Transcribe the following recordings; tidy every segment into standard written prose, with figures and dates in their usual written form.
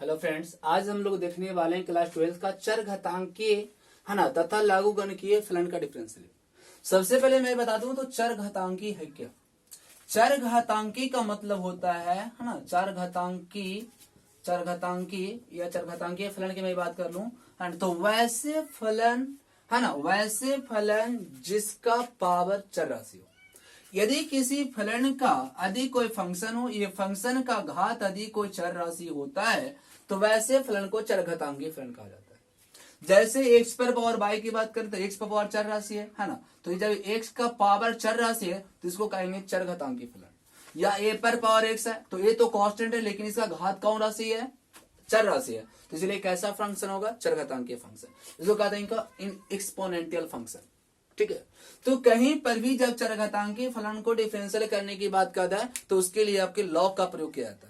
Hello friends, आज हम लोग देखने वाले हैं क्लास 12 का चरघातांकीय है ना तथा लघुगणकीय फलन का डिफरेंशियल। सबसे पहले मैं बता दूं तो चरघातांकी है क्या। चरघातांकी का मतलब होता है ना चरघातांकी या चरघातांकीय फलन की मैं बात कर लूं तो वैसे फलन है ना, वैसे फलन जिसका पावर चर राशि हो। यदि किसी फलन का यदि कोई फंक्शन हो, ये फंक्शन का घात यदि कोई चर राशि होता है तो वैसे फलन को चरघातांकीय फलन कहा जाता है। जैसे x पर पावर y की बात करें तो x पर पावर चर राशि है ना, तो जब x का पावर चर राशि है तो इसको कहेंगे चरघातांकीय फलन। या a पर पावर x है तो a तो कांस्टेंट है लेकिन इसका घात कौन राशि है, चर राशि है, तो इसलिए कैसा फंक्शन होगा, चरघातांकीय फंक्शन। इसको कहते हैं एक्सपोनेंशियल फंक्शन। ठीक है, तो कहीं पर भी जब चरघातांकीय फलन को डिफरेंशियल करने की बात करता है तो उसके लिए आपके लॉग का प्रयोग किया जाता है।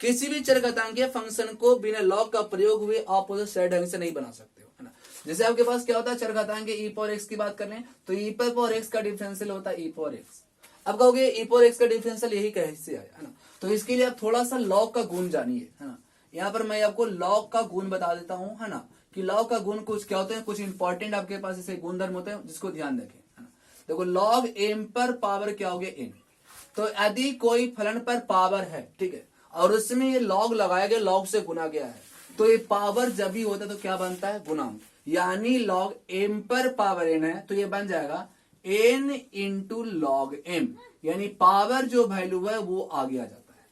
किसी भी चरघातांकीय फंक्शन को बिना लॉग का प्रयोग हुए आप उसे सही ढंग से नहीं बना सकते हो, है ना। जैसे आपके पास क्या होता है, चरघातांकीय e पावर x की बात कर लें तो e पर पावर x का डिफरेंशियल होता है e पावर x। अब कहोगे e पावर x का डिफरेंशियल यही कैसे आया, है ना, तो इसके लिए आप थोड़ा सा लॉग का गुण जानिए, है ना। यहाँ पर मैं आपको लॉग का गुण बता देता हूँ, है ना, कि लॉग का गुण कुछ क्या होते हैं, कुछ इंपॉर्टेंट आपके पास ऐसे गुणधर्म होते हैं जिसको ध्यान रखें, है ना। देखो लॉग m पर पावर क्या हो गया n, तो यदि कोई फलन पर पावर है, ठीक है, और उसमें ये लॉग लगाया गया, लॉग से गुना गया है, तो ये पावर जब भी होता है तो क्या बनता है, गुणांक। यानी लॉग m पर पावर n है तो ये बन जाएगा n इंटू लॉग m, यानी पावर जो वैल्यू है वो आगे आ जाता है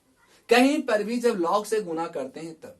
कहीं पर भी जब लॉग से गुना करते हैं तब।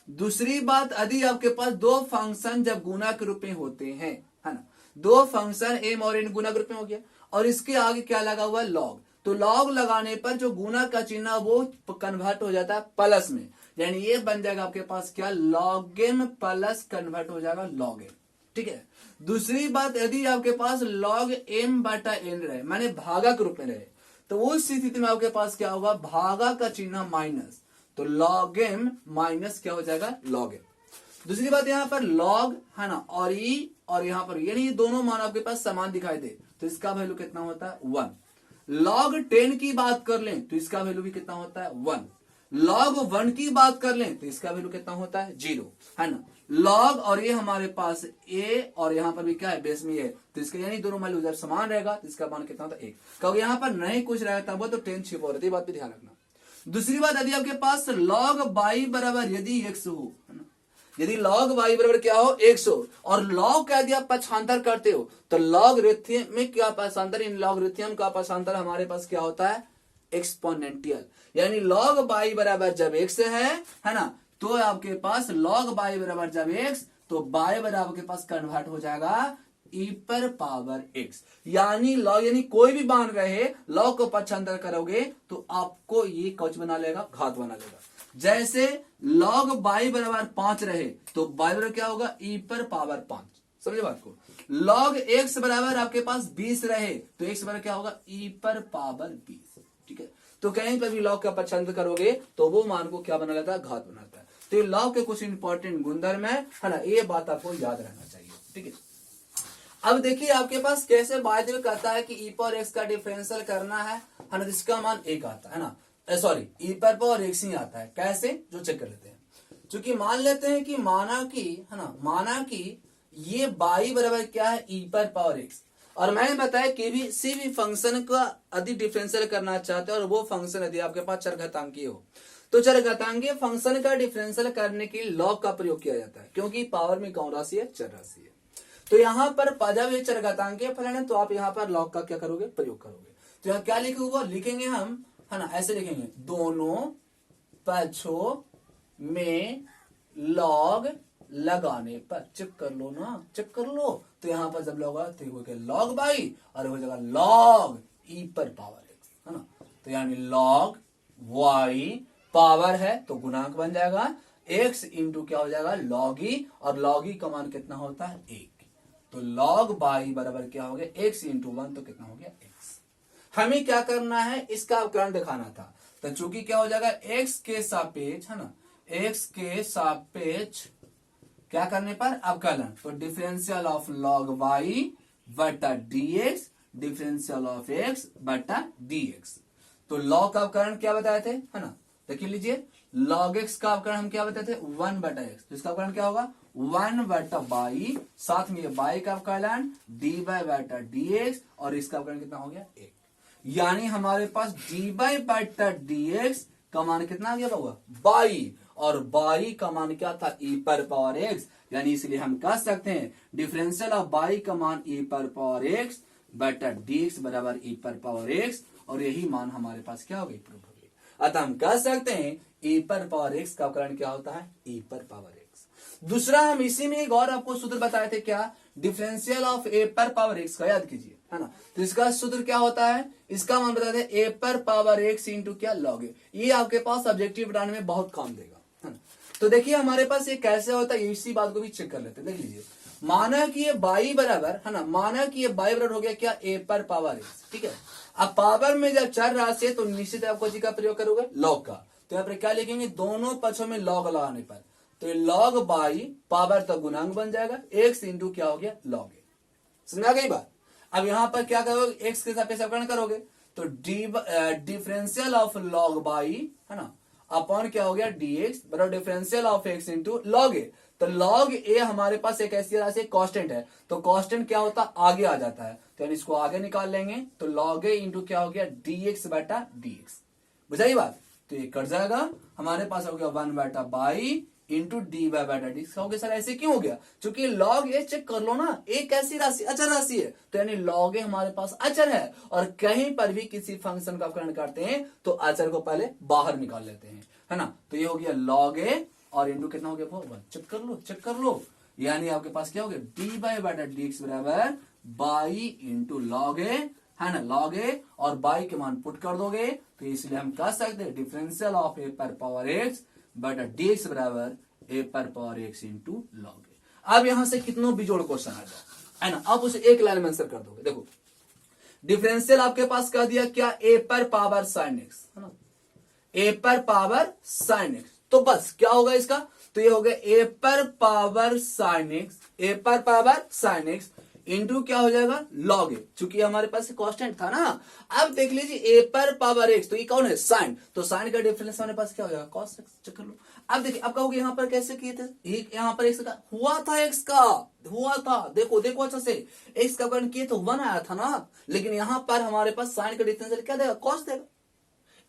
दूसरी बात, यदि आपके पास दो फंक्शन जब गुना के रूप में होते हैं, है ना, दो फंक्शन m और n गुना के रूप में हो गया और इसके आगे क्या लगा हुआ है, लॉग, तो लॉग लगाने पर जो गुना का चिन्ह वो कन्वर्ट हो जाता है प्लस में, यानी ये बन जाएगा आपके पास क्या, लॉग m प्लस कन्वर्ट हो जाएगा लॉग m। ठीक है, दूसरी बात, यदि आपके पास लॉग m बटा n रहे, माने भागा के रूप में रहे, तो उस स्थिति में आपके पास क्या होगा, भागा का चिन्ह माइनस, तो लॉग m माइनस क्या हो जाएगा, लॉग m। दूसरी बात यहाँ पर लॉग है ना और e और यहाँ पर यानी ये दोनों मान आपके पास समान दिखाई दे तो इसका वैल्यू कितना होता है, 1। लॉग 10 की बात कर लें तो इसका वैल्यू भी कितना होता है, 1। लॉग 1 की बात कर लें तो इसका वैल्यू कितना होता है, 0, है ना। लॉग और ये हमारे पास a और यहाँ पर भी क्या है, बेस में है, तो इसका यानी दोनों वैल्यू जब समान रहेगा तो इसका मान कितना होता है, 1। क्योंकि यहाँ पर नहीं कुछ रहेगा तब तो 10 छिपा रहती है, बात भी ध्यान रखना। दूसरी बात, यदि आपके पास लॉग y बराबर यदि x हो, है ना, यदि log y बराबर क्या हो, 100, और log का यदि आप पक्षांतर करते हो तो लॉगरिथम में क्या पक्षांतर, इन लॉगरिथम का पक्षांतर हमारे पास क्या होता है, एक्सपोनेंशियल। यानी log y बराबर जब x है ना, तो आपके पास log y बराबर जब x तो y बराबर के पास कन्वर्ट हो जाएगा e पर पावर x। यानी लॉग यानी कोई भी मान रहे लॉग को पक्षांतर करोगे तो आपको ये कौच बना लेगा, घात बना लेगा। जैसे log y बराबर 5 रहे तो y बराबर क्या होगा, e पर पावर 5। समझे बात को। log x बराबर आपके पास 20 रहे तो x बराबर क्या होगा, e पर पावर 20। ठीक है, तो कहीं पर भी log का पक्षांतर करोगे तो वो मान को क्या बना लेता है, घात बनाता है। तो ये log के कुछ इंपॉर्टेंट गुणधर्म है ना, ये बात आपको याद रहना चाहिए। ठीक है, अब देखिए आपके पास कैसे बाध्य कहता है कि e पर x का डिफरेंशियल करना है ना, जिसका मान 1 आता है ना, सॉरी e पर पावर x ही आता है। कैसे, जो चेक कर लेते हैं। चूंकि मान लेते हैं कि माना कि ये y बराबर क्या है, e पर पावर x, और मैंने बताया कि भी किसी भी फंक्शन का यदि डिफरेंशियल करना चाहते हैं और वो फंक्शन यदि आपके पास चरघातांकीय हो तो चरघातांकीय फंक्शन का डिफरेंशियल करने के लिए लॉग का प्रयोग किया जाता है, क्योंकि पावर में कौन राशि है, चर राशि है। तो यहाँ पर जब ये चरघातांकीय फलन है तो आप यहाँ पर लॉग का क्या करोगे, प्रयोग करोगे। तो यहाँ क्या लिखेंगे हम, है ना, ऐसे लिखेंगे, दोनों पक्षों में लॉग लगाने पर, चेक कर लो ना, चेक कर लो। तो यहाँ पर जब लॉग लॉग बाई और हो जाएगा लॉग ई पर पावर एक्स, है ना, तो यानी लॉग वाई पावर है तो गुणांक बन जाएगा, एक्स इंटू क्या हो जाएगा, लॉग ई, और लॉग ई का मान कितना होता है, 1। तो log y बराबर क्या हो गया, x इंटू 1, तो कितना हो गया, x। हमें क्या करना है, इसका अवकलन दिखाना था, तो चूंकि क्या हो जाएगा, x के सापेक्ष, है ना, x के सापेक्ष क्या करने पर अवकलन, तो डिफरेंशियल ऑफ log y बटा dx, डिफरेंशियल ऑफ x बटा dx। तो log का अवकलन क्या बताए थे, है ना, देखिए लीजिए, log x का अवकलन हम क्या बताते थे 1/x, तो इसका अवकलन क्या होगा 1/y, साथ में y का अवकलन dy/dx, और इसका अवकलन कितना हो गया 1। यानी हमारे पास dy/dx का मान कितना आ गया बाबा y, और y का मान क्या था e पर पावर x, यानी इसलिए हम कह सकते हैं डिफरेंशियल ऑफ y का मान e पर पावर x बटा dx बराबर e पर पावर x, और यही मान हमारे पास क्या हो गई प्रूफ हो गई। अतः हम कह सकते हैं e पर पावर x का अवकलन क्या होता है e पर पावर x। दूसरा हम इसी में एक और आपको सूत्र बताए थे, क्या डिफरेंशियल ऑफ a पर पावर x का याद कीजिए, है ना। तो इसका सूत्र क्या होता है, इसका मान बताते हैं a पर पावर x इंटू क्या log a। ये आपके पास ऑब्जेक्टिव बनाने में बहुत काम देगा, है ना। तो देखिए हमारे पास ये कैसे होता है, इसी बात को भी चेक कर लेते हैं। देख लीजिए, माना कि ये y बराबर, है ना, माना कि ये y बराबर हो गया क्या a पर पावर x, ठीक है। अब पावर में जब चर राशि है तो निश्चित आपको जी का प्रयोग करोगे log का, तो यहाँ पर क्या लिखेंगे दोनों पक्षों में log लगाने पर, तो log y पावर तो गुणांक बन जाएगा x इंटू क्या हो गया log a। समझा गई बात। अब यहाँ पर क्या करोगे x के सापेक्ष अवकलन करोगे, तो डिफरेंशियल ऑफ log y, है ना, अपॉन क्या हो गया dx बराबर differential of x into log a। तो log a हमारे पास एक ऐसी राशि कांस्टेंट है, तो कांस्टेंट क्या होता है आगे आ जाता है, तो यानी इसको आगे निकाल लेंगे, तो log a इंटू क्या हो गया dx बटा dx। बुझाई बात। तो ये कट जाएगा, हमारे पास हो गया 1/y इंटू dy बटा dx। हो गया सर ऐसे क्यों हो गया, क्योंकि log a चेक कर लो ना, एक ऐसी राशि अचर राशि है, तो यानी log a हमारे पास अचर है, और कहीं पर भी किसी फंक्शन का अवकलन करते हैं तो अचर को पहले बाहर निकाल लेते हैं, है ना। तो ये हो गया log a और इंटू कितना हो गया वो 1। चेक कर लो, चेक कर लो, यानी आपके पास क्या हो गया dy बटा dx बराबर y इंटू log a, है ना, log a, और y के मान पुट कर दोगे, तो इसलिए हम कह सकते हैं डिफरेंशियल ऑफ a पर पावर x बटा dx बराबर a पर power x into log a। अब यहां से कितनों बिजोड़ क्वेश्चन आ जाए, है ना, आप उसे एक लाइन में आंसर कर दोगे। देखो डिफरेंशियल आपके पास कह दिया क्या a पर पावर sin x, है ना, a पर पावर sin x, तो बस क्या होगा इसका, तो ये हो गया a पर पावर sin x, a पर पावर sin x इंटू क्या हो जाएगा log a, चूंकि हमारे पास कांस्टेंट था ना। अब देख लीजिए a पर पावर x, तो ये कौन है साइन, तो साइन का डिफरेंस हमारे पास क्या हो जाएगा cos x। चेक कर लो। अब देखिए अब कहोगे यहाँ पर कैसे किए थे, यहाँ पर x का हुआ था, x का हुआ था, देखो देखो अच्छा से, x का अवकलन किए तो 1 आया था ना, लेकिन यहाँ पर हमारे पास साइन का डिफरेंस क्या देगा cos देगा।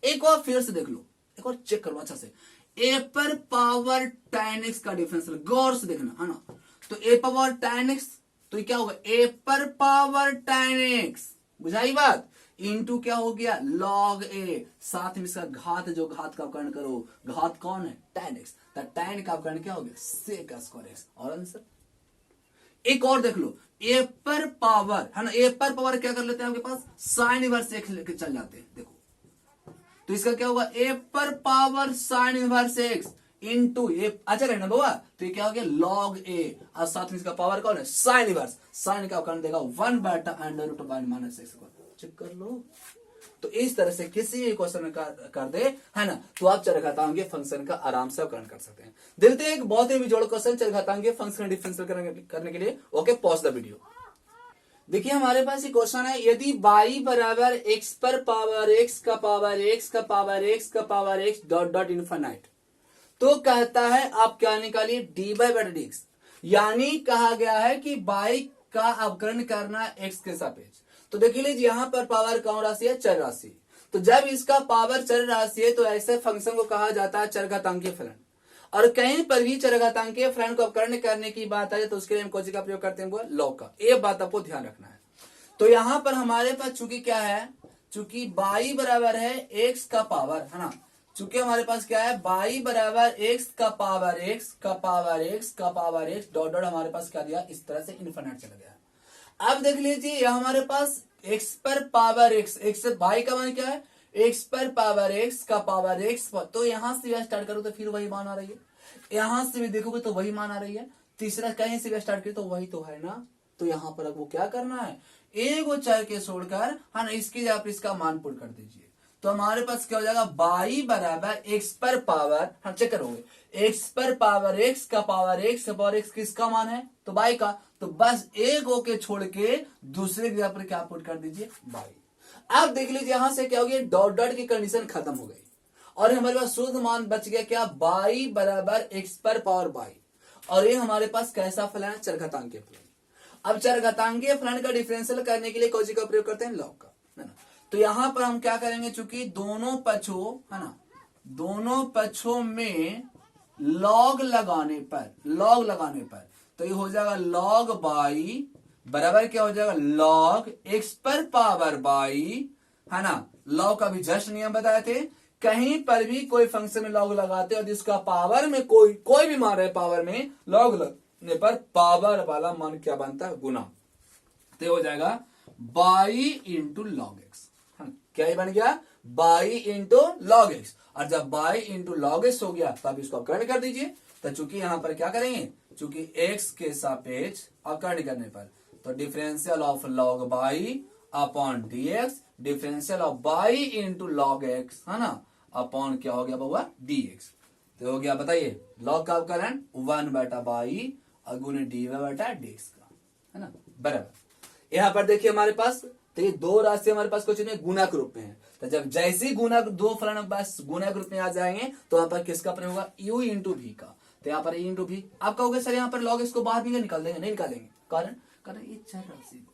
एक और फिर से देख लो, एक और चेक करो अच्छा से, a पर पावर tan x का डिफरेंस गौर से देखना, है ना, तो a पावर tan x, तो क्या होगा a पर पावर tan x, बुझाई बात, इंटू क्या हो गया log a, साथ में इसका घात, जो घात का अवकलन करो, घात कौन है tan x, तो tan का अवकलन क्या हो गया sec स्क्वायर x। और आंसर एक और देख लो, a पर पावर, है ना, a पर पावर क्या कर लेते हैं आपके पास साइन इनवर्स x लेके चल जाते हैं, देखो तो इसका क्या होगा a पर power sine inverse x into ये अचर है ना बाबा, तो ये क्या हो गया log a, और साथ में इसका पावर कौन है साइन इनवर्स, साइन का अवकलन देगा 1/√1 माइनस x। चेक कर लो। तो इस तरह से किसी भी क्वेश्चन कर दे, है ना, तो आप चरघातांकीय फंक्शन का आराम से अवकलन कर सकते हैं। देखते हैं एक बहुत ही बिजोड़ क्वेश्चन चरघातांकीय फंक्शन डिफरेंशियल करने के लिए। Okay pause the video. देखिए हमारे पास ये क्वेश्चन है, यदि y बराबर x पर पावर x का पावर x का पावर x का power x dot dot infinite, तो कहता है आप क्या निकालिए dy बटा dx, यानी कहा गया है कि y का अवकलन करना x के सापेक्ष। तो देख लीजिए यहाँ पर पावर कौन राशि है चर राशि, तो जब इसका पावर चर राशि है तो ऐसे फंक्शन को कहा जाता है चरघातांकीय फलन, और कहीं पर भी चरघातांकीय फलन को अवकलन करने की बात आए तो उसके लिए हम कौन सी का प्रयोग करते हैं वो log का। ये बात आपको ध्यान रखना है। तो यहाँ पर हमारे पास चूंकि क्या है, चूंकि y बराबर है x का पावर, है ना, चूंकि हमारे पास क्या है y बराबर x का पावर x का पावर x का पावर x डॉट डॉट हमारे पास क्या दिया इस तरह से इन्फिनिट चला गया। अब देख लीजिए यह हमारे पास x पर पावर x, x से y का मान क्या है x पर पावर x का पावर x पर, तो यहां से भी स्टार्ट करो तो फिर वही मान आ रही है, यहां से भी देखोगे तो वही मान आ रही है, तीसरा कहीं से भी स्टार्ट करो तो वही तो है ना। तो यहाँ पर आपको क्या करना है, एक चर के छोड़कर, है ना, इसकी जगह पर इसका मान पुट कर दीजिए, तो हमारे पास क्या हो जाएगा y बराबर x पर पावर, हम चेक करोगे x पर पावर x का पावर x किसका मान है तो y का, तो बस एक के छोड़ के दूसरे जगह पर क्या पुट कर दीजिए y। अब देख लीजिए यहां से क्या हो गया डॉट डॉट की कंडीशन खत्म हो गई, और हमारे पास शुद्ध मान बच गया क्या, बाई बराबर एक्स पर पावर बाई। और ये हमारे पास कैसा फलन है, चरघातांकीय फलन। अब चरघातांकीय फलन का डिफरेंशियल करने के लिए कौन सी का प्रयोग करते हैं, लॉग का, है ना। तो यहां पर हम क्या करेंगे, चूंकि दोनों पक्षों, है ना, दोनों पक्षों में लॉग लगाने पर तो ये हो जाएगा लॉग बाई बराबर क्या हो जाएगा, लॉग एक्स पर पावर बाई, है ना। लॉग का भी जस्ट नियम बताए थे, कहीं पर भी कोई फंक्शन में लॉग लगाते और जिसका पावर में कोई भी मान रहे, पावर में लॉग लगने पर पावर वाला मान क्या बनता है, गुना। तो हो जाएगा बाई इंटू लॉग एक्स, क्या ही बन गया, बाई इंटू लॉग एक्स। और जब बाई इंटू लॉग एक्स हो गया तब इसको अवकर्ण कर दीजिए। तो चूंकि यहां पर क्या करेंगे, चूंकि एक्स के सापेक्ष अवकर्ण करने पर, तो differential of log y upon dx, differential of y into log x, है ना, अपॉन क्या हो गया बाबा, डीएक्स। तो हो गया, बताइए लॉग का अवकलन 1/बाई और गुने डी बटा डीएक्स का, है ना, बराबर। यहां पर देखिए हमारे पास तो ये दो राशि हमारे पास क्वेश्चन में गुणा के रूप में है। तो जब जैसे गुना दो फलन बस गुना के रूप में आ जाएंगे तो यहाँ पर किसका प्रयोग होगा, u इंटू भी का। तो यहाँ पर a इंटू भी, आप कहोगे सर यहाँ पर लॉग इसको बाहर भी निकाल देंगे, नहीं निकालेंगे, कारण ये चर राशि।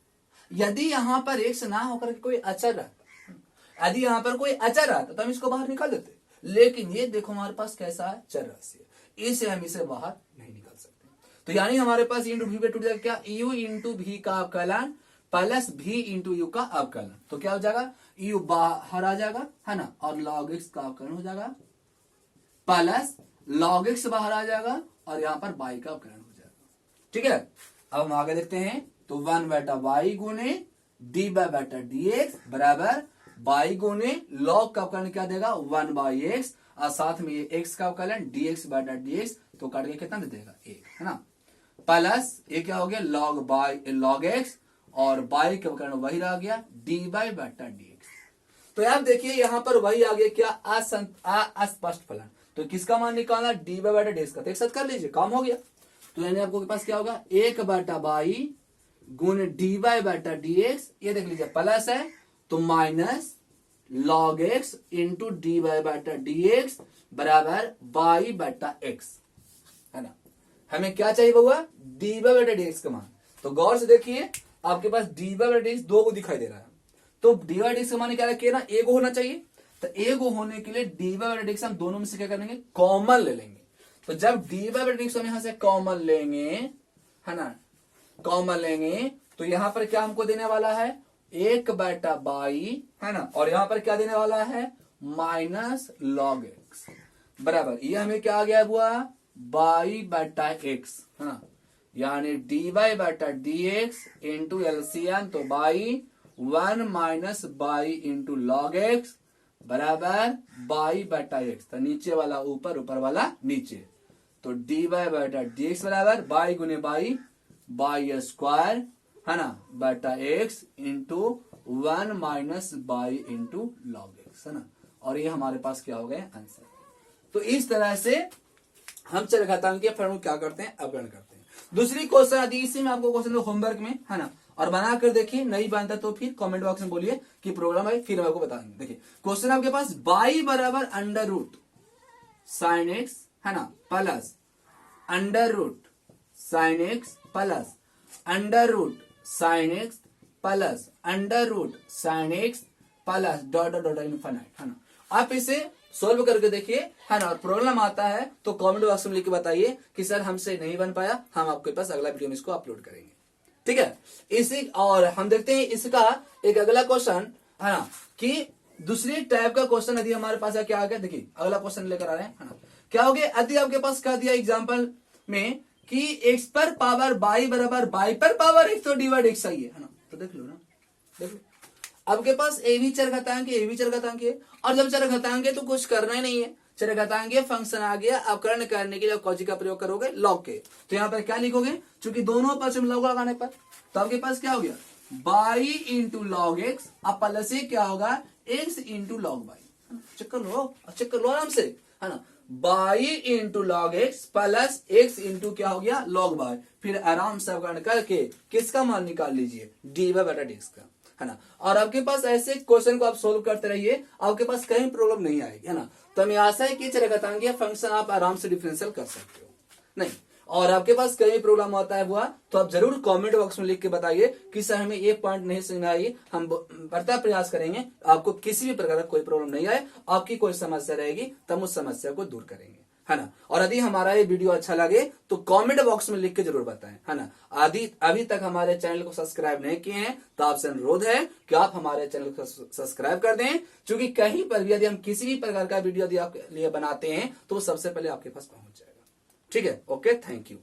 यदि यहाँ पर एक्स ना होकर कोई अचर रहता, यदि यहाँ पर कोई अचर रहता तो हम इसको बाहर निकाल देते, लेकिन ये देखो हमारे पास कैसा है, चर राशि है, इसे हम इसे बाहर नहीं निकाल सकते। तो यानी हमारे पास इंटू भी पे टूट जाएगा क्या, u इंटू भी का अवकलन प्लस भी इंटू यू का अवकलन। तो क्या हो जाएगा, यू बाहर आ जाएगा, है ना, और लॉग एक्स का अवकलन हो जाएगा, प्लस लॉग एक्स बाहर आ जाएगा और यहाँ पर बाई का अवकलन हो जाएगा। ठीक है, अब हम आगे देखते हैं। तो 1/बाई गुने डी बटा डी एक्स बराबर बाई गुने लॉग का अवकलन क्या देगा, 1/x, और साथ में ये x का अवकलन dx बटा dx, तो काट के कितना दे देगा, 1, है ना, प्लस ये क्या हो गया, लॉग बाई लॉग एक्स, और बाई के अवकलन वही रह गया dy बटा dx। तो आप देखिए यहाँ पर वही आ गया क्या, अस्पष्ट फलन। तो किसका मान निकालना, dy बटा dx का। तो एक साथ कर लीजिए, काम हो गया। तो यानी आपको के पास क्या होगा, 1/बाई गुण dy बटा dx, ये देख लीजिए प्लस है तो minus log x into dy बटा dx बराबर बाई बटा x, है ना। हमें क्या चाहिए हुआ, dy बटा dx का मान। तो गौर से देखिए आपके पास dy बटा dx दो को दिखाई दे रहा है, तो dy बटा dx का मान क्या रखिए ना, a को होना चाहिए। तो a को होने के लिए dy बटा dx हम दोनों में से क्या करेंगे, कॉमन ले लेंगे। तो जब dy बटा dx हम यहां से कॉमन लेंगे, है ना, कॉमन लेंगे, तो यहां पर क्या हमको देने वाला है, 1/बाई, है ना, और यहां पर क्या देने वाला है, माइनस लॉग एक्स बराबर, ये हमें क्या आ गया हुआ, बाई बटा एक्स, है ना, यानी dy बटा dx इंटू एलसीएम, तो by 1 minus by into log x बराबर बाई बटा एक्स। तो नीचे वाला ऊपर, ऊपर वाला नीचे, तो dy बटा dx बराबर बाई गुने बाई, बाई स्क्वायर, है ना, बटा x into 1 minus by into log x, है ना। और ये हमारे पास क्या हो गए, आंसर। तो इस तरह से हम चरघातांकीय फलन क्या करते हैं, अवकलन करते हैं। दूसरी क्वेश्चन आदि इसी में आपको क्वेश्चन होमवर्क में, है ना, और बना कर देखिए, नहीं बनता तो फिर कमेंट बॉक्स में बोलिए कि प्रोग्राम है, फिर हम आपको बता देंगे। देखिए क्वेश्चन आपके पास बाई बराबर अंडर रूट साइन एक्स, है ना, plus under root sine x plus under root sine x plus under root sine x plus dot dot dot infinite, है ना। आप इसे सोल्व करके देखिए, है ना, और प्रॉब्लम आता है तो कमेंट बॉक्स में लिख के बताइए कि सर हमसे नहीं बन पाया, हम आपके पास अगला वीडियो में इसको अपलोड करेंगे। ठीक है, इसी और हम देखते हैं इसका एक अगला क्वेश्चन, है ना, कि दूसरी टाइप का क्वेश्चन यदि हमारे पास क्या आ गया, देखिए अगला क्वेश्चन लेकर आ रहे हैं, है ना। क्या हो गया, यदि आपके पास क्या दिया एग्जाम्पल में कि एक्स पर पावर बाई बराबर बाई पर पावर एक्स, तो डिवाइड एक्स आई है ना। तो देख लो ना, देख लो आपके पास ए भी चरघातांक है, ए भी चरघातांक है, और जब चरघातांक है तो कुछ करना ही नहीं है, चरघातांकीय फंक्शन आ गया, अवकलन करने के लिए कौची का प्रयोग करोगे, लॉग के। तो यहाँ पर क्या लिखोगे, चूंकि दोनों पक्ष में लॉग लगाने पर, तो आपके पास क्या हो गया, बाई इंटू लॉग एक्स, अब प्लस से क्या होगा, x into log y. Check कर लो आराम से, है ना, y into log x plus x into क्या हो गया, लॉग बाई। फिर आराम से अवकलन करके किसका मान निकाल लीजिए, डी बटा डीएक्स का। है ना। और आपके पास ऐसे क्वेश्चन को आप सोल्व करते रहिए, आपके पास कहीं प्रॉब्लम नहीं आएगी, है ना। तो हमें आशा है कि चरघातांकीय फंक्शन आप आराम से डिफरेंशियल कर सकते हो। नहीं, और आपके पास कहीं प्रॉब्लम आता है हुआ तो आप जरूर कमेंट बॉक्स में लिख के बताइए कि सर हमें ये पॉइंट नहीं समझ में आई, हम बढ़ता प्रयास करेंगे आपको किसी भी प्रकार का कोई प्रॉब्लम नहीं आए, आपकी कोई समस्या रहेगी तब उस समस्या को दूर करेंगे, है ना। और यदि हमारा ये वीडियो अच्छा लगे तो कमेंट बॉक्स में लिख के जरूर बताएं, है ना। अभी तक हमारे चैनल को सब्सक्राइब नहीं किए हैं तो आपसे अनुरोध है कि आप हमारे चैनल को सब्सक्राइब कर दें, क्योंकि कहीं पर भी यदि हम किसी भी प्रकार का वीडियो यदि आपके लिए बनाते हैं तो वो सबसे पहले आपके पास पहुंच जाएगा। ठीक है, ओके, थैंक यू।